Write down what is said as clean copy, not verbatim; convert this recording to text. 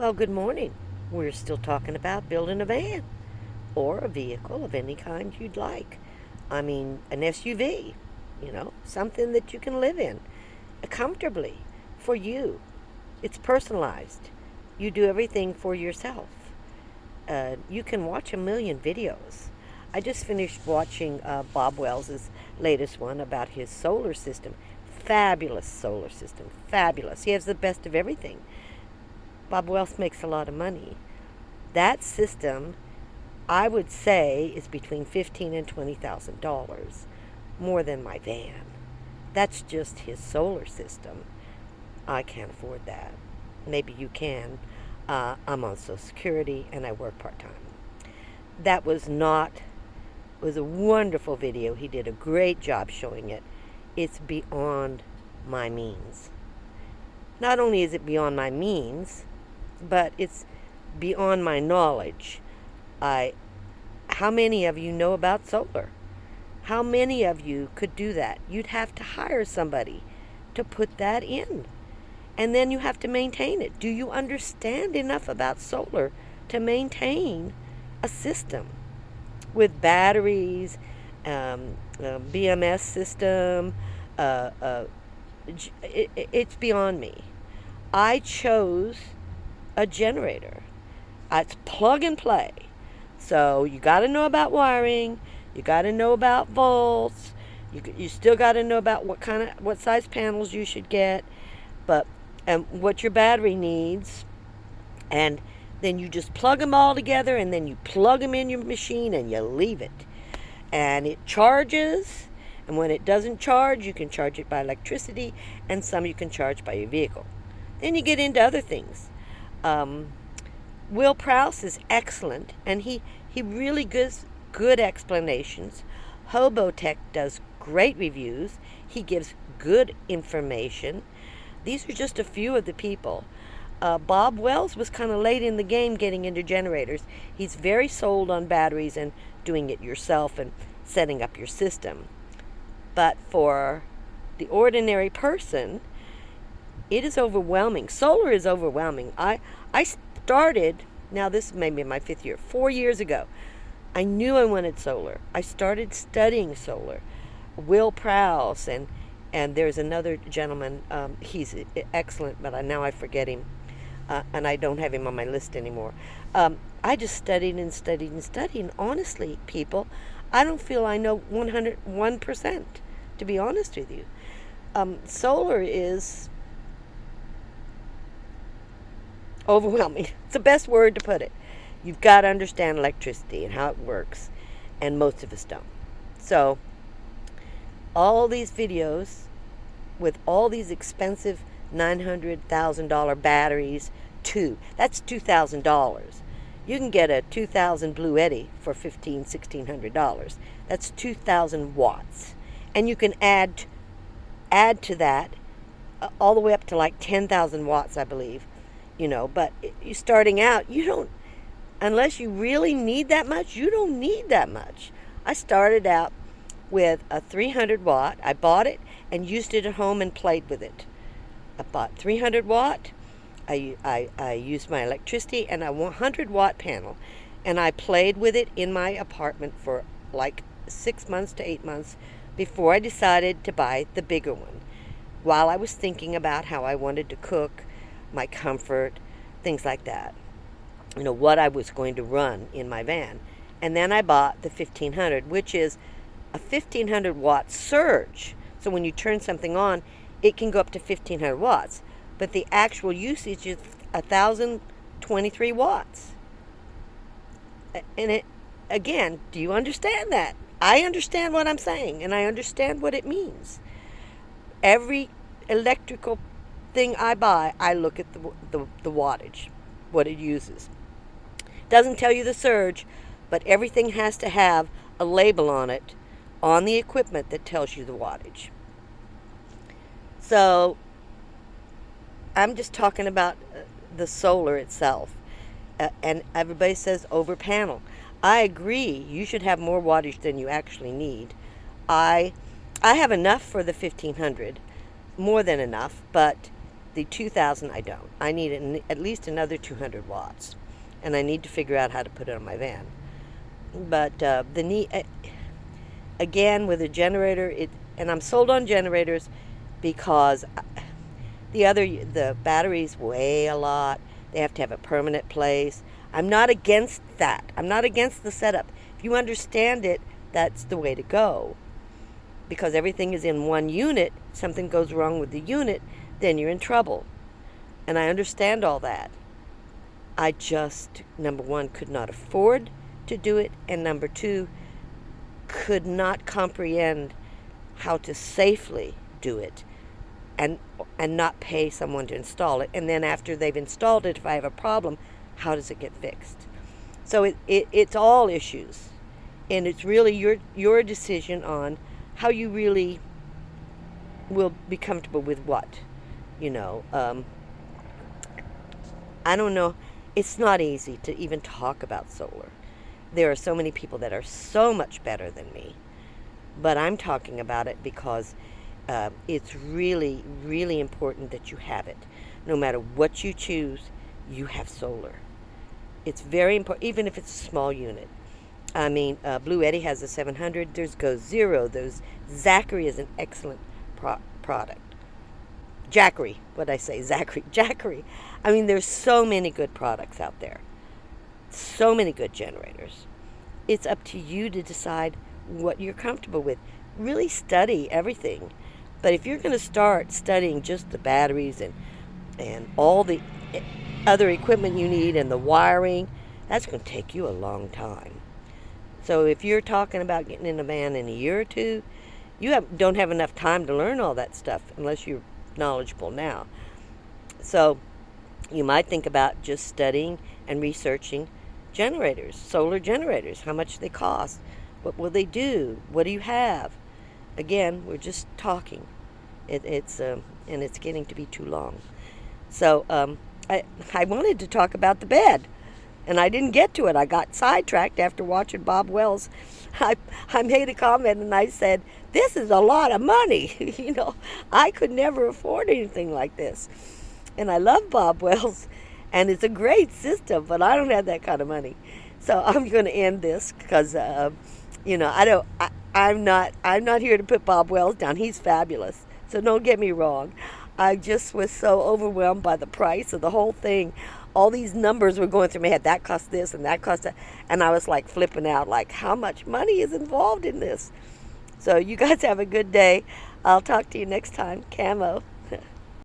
Well, good morning. We're still talking about building a van or a vehicle of any kind you'd like. I mean, an SUV, something that you can live in comfortably for you. It's personalized. You do everything for yourself. You can watch a million videos. I just finished watching Bob Wells's latest one about his solar system. Fabulous solar system. Fabulous. He has the best of everything. Bob Wells makes a lot of money. That system, I would say, is between $15,000 and $20,000, more than my van. That's just his solar system. I can't afford that. Maybe you can. I'm on Social Security and I work part time. That was a wonderful video. He did a great job showing it. It's beyond my means. Not only is it beyond my means, but it's beyond my knowledge. I How many of you know about solar? How many of you could do that? You'd have to hire somebody to put that in. And then you have to maintain it. Do you understand enough about solar to maintain a system with batteries, BMS system? It's beyond me. I chose a generator. It's plug and play. So you got to know about wiring. You got to know about volts. You still got to know about what size panels you should get, but and what your battery needs, and then you just plug them all together, and then you plug them in your machine and you leave it, and it charges. And when it doesn't charge, you can charge it by electricity, and some you can charge by your vehicle. Then you get into other things. Will Prowse is excellent, and he really gives good explanations. Hobotech does great reviews. He gives good information. These are just a few of the people. Bob Wells was kind of late in the game getting into generators. He's very sold on batteries and doing it yourself and setting up your system. But for the ordinary person, it is overwhelming. Solar is overwhelming. I started, now this may be my 5th year, 4 years ago. I knew I wanted solar. I started studying solar. Will Prowse, and there's another gentleman, he's excellent, but now I forget him, and I don't have him on my list anymore. I just studied and studied and studied, and honestly, people, I don't feel I know 101%, to be honest with you. Solar is overwhelming. It's the best word to put it. You've got to understand electricity and how it works, and most of us don't. So, all these videos with all these expensive $900,000 batteries, that's $2,000. You can get a 2000 Blue Eddy for $1,600. That's 2,000 watts. And you can add to that all the way up to like 10,000 watts, I believe. But you starting out, you don't, unless you really need that much, you don't need that much. I started out with a 300 watt. I bought it and used it at home and played with it. I bought 300 watt. I used my electricity and a 100 watt panel, and I played with it in my apartment for like 6 months to 8 months before I decided to buy the bigger one. While I was thinking about how I wanted to cook, my comfort, things like that. What I was going to run in my van. And then I bought the 1500, which is a 1500 watt surge. So when you turn something on, it can go up to 1500 watts. But the actual usage is 1023 watts. And it, again, do you understand that? I understand what I'm saying, and I understand what it means. Every electrical thing I buy, I look at the wattage, what it uses. Doesn't tell you the surge, but everything has to have a label on it, on the equipment, that tells you the wattage. So I'm just talking about the solar itself. And everybody says over panel. I agree, you should have more wattage than you actually need. I have enough for the 1500, more than enough, but The 2000, I don't. I need at least another 200 watts, and I need to figure out how to put it on my van. But the need again with a generator, and I'm sold on generators because the batteries weigh a lot. They have to have a permanent place. I'm not against that. I'm not against the setup. If you understand it, that's the way to go. Because everything is in one unit, something goes wrong with the unit, then you're in trouble. And I understand all that. I just, number one, could not afford to do it, and number two, could not comprehend how to safely do it and and not pay someone to install it. And then after they've installed it, if I have a problem, how does it get fixed? So it's all issues, and it's really your decision on how you really will be comfortable with what. You know, I don't know. It's not easy to even talk about solar. There are so many people that are so much better than me, but I'm talking about it because it's really, really important that you have it. No matter what you choose, you have solar. It's very important, even if it's a small unit. I mean, Blue Eddy has a 700. There's Go Zero. There's Zachary is an excellent product. Jackery, what I say, Zachary, Jackery. I mean, there's so many good products out there, so many good generators. It's up to you to decide what you're comfortable with. Really study everything. But if you're going to start studying just the batteries and all the other equipment you need and the wiring, that's going to take you a long time. So if you're talking about getting in a van in a year or two, don't have enough time to learn all that stuff unless you're knowledgeable now. So you might think about just studying and researching generators, solar generators, how much they cost, what will they do, what do you have. Again, we're just talking. It's and it's getting to be too long. So I wanted to talk about the bed, and I didn't get to it. I got sidetracked after watching Bob Wells. I made a comment and I said, "This is a lot of money." You know, I could never afford anything like this. And I love Bob Wells, and it's a great system, but I don't have that kind of money. So I'm going to end this because, you know, I'm not here to put Bob Wells down. He's fabulous. So don't get me wrong. I just was so overwhelmed by the price of the whole thing. All these numbers were going through my head. That cost this and that cost that. And I was like flipping out, like how much money is involved in this? So you guys have a good day. I'll talk to you next time. Camo.